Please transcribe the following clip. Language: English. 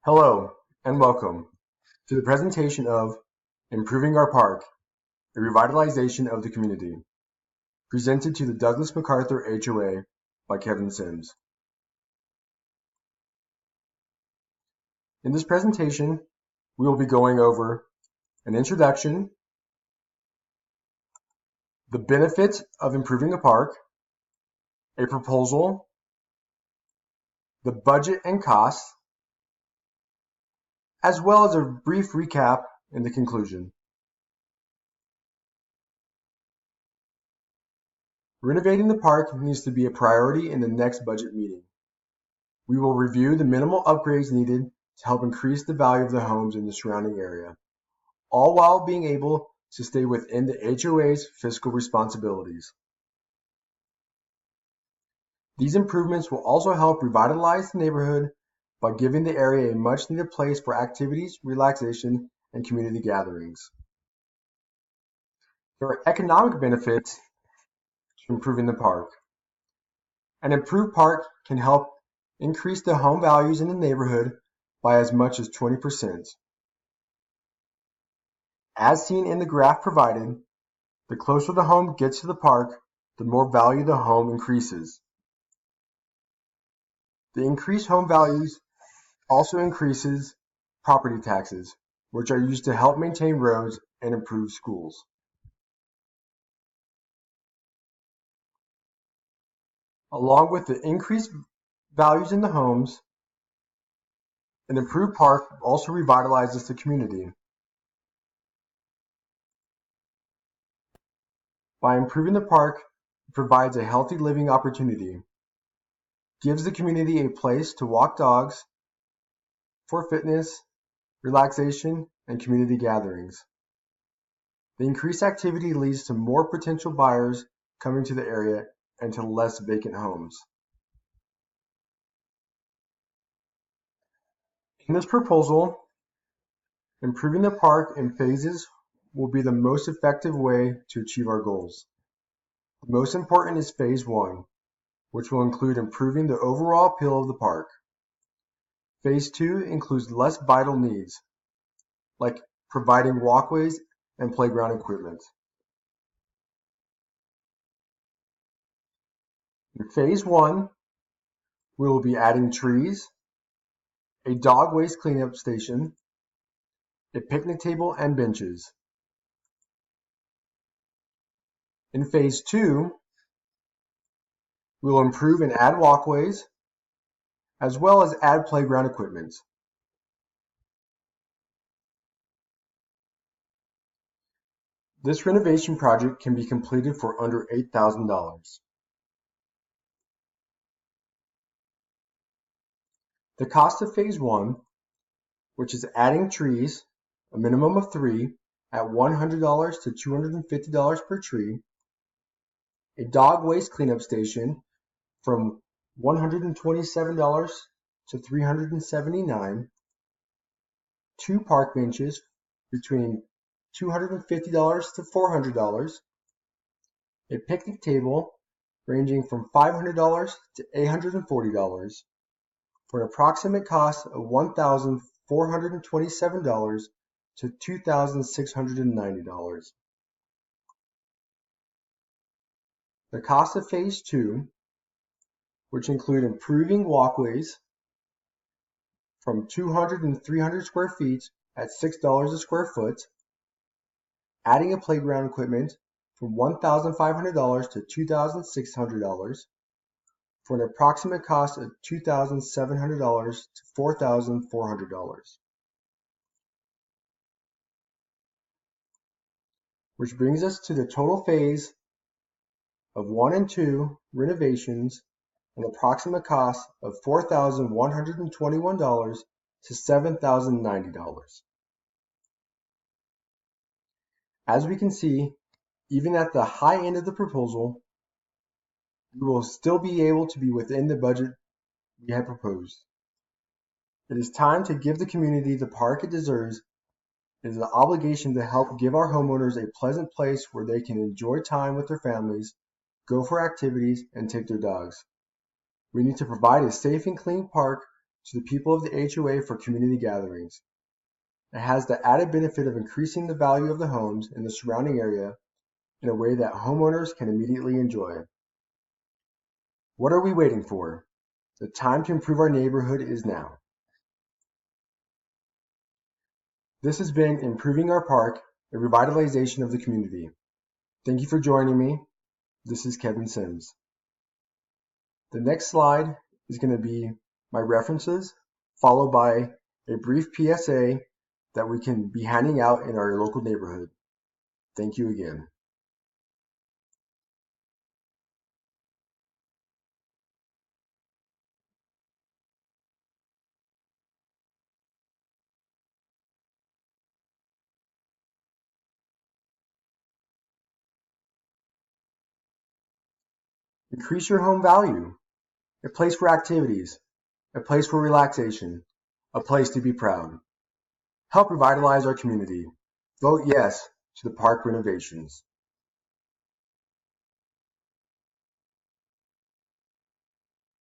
Hello and welcome to the presentation of Improving Our Park, a Revitalization of the Community, presented to the Douglas MacArthur HOA by Kevin Sims. In this presentation, we will be going over an introduction, the benefits of improving a park, a proposal, the budget and costs, as well as a brief recap in the conclusion. Renovating the park needs to be a priority in the next budget meeting. We will review the minimal upgrades needed to help increase the value of the homes in the surrounding area, all while being able to stay within the HOA's fiscal responsibilities. These improvements will also help revitalize the neighborhood by giving the area a much-needed place for activities, relaxation, and community gatherings. There are economic benefits to improving the park. An improved park can help increase the home values in the neighborhood by as much as 20%. As seen in the graph provided, the closer the home gets to the park, the more value the home increases. The increased home values also increases property taxes, which are used to help maintain roads and improve schools. Along with the increased values in the homes, an improved park also revitalizes the community. By improving the park, it provides a healthy living opportunity, gives the community a place to walk dogs, for fitness, relaxation, and community gatherings. The increased activity leads to more potential buyers coming to the area and to less vacant homes. In this proposal, improving the park in phases will be the most effective way to achieve our goals. The most important is phase 1, which will include improving the overall appeal of the park. Phase 2 includes less vital needs, like providing walkways and playground equipment. In phase 1, we will be adding trees, a dog waste cleanup station, a picnic table and benches. In phase 2, we will improve and add walkways, as well as add playground equipment. This renovation project can be completed for under $8,000. The cost of phase 1, which is adding trees, a minimum of 3, at $100 to $250 per tree, a dog waste cleanup station from $127 to $379, 2 park benches between $250 to $400, a picnic table ranging from $500 to $840, for an approximate cost of $1,427 to $2,690. The cost of phase 2, which include improving walkways from 200 and 300 square feet at $6 a square foot, adding a playground equipment from $1,500 to $2,600, for an approximate cost of $2,700 to $4,400. Which brings us to the total phase of 1 and 2 renovations, an approximate cost of $4,121 to $7,090. As we can see, even at the high end of the proposal, we will still be able to be within the budget we have proposed. It is time to give the community the park it deserves. It is an obligation to help give our homeowners a pleasant place where they can enjoy time with their families, go for activities, and take their dogs. We need to provide a safe and clean park to the people of the HOA for community gatherings. It has the added benefit of increasing the value of the homes in the surrounding area in a way that homeowners can immediately enjoy. What are we waiting for? The time to improve our neighborhood is now. This has been Improving Our Park, a revitalization of the community. Thank you for joining me. This is Kevin Sims. The next slide is going to be my references, followed by a brief PSA that we can be handing out in our local neighborhood. Thank you again. Increase your home value. A place for activities, a place for relaxation, a place to be proud. Help revitalize our community. Vote yes to the park renovations.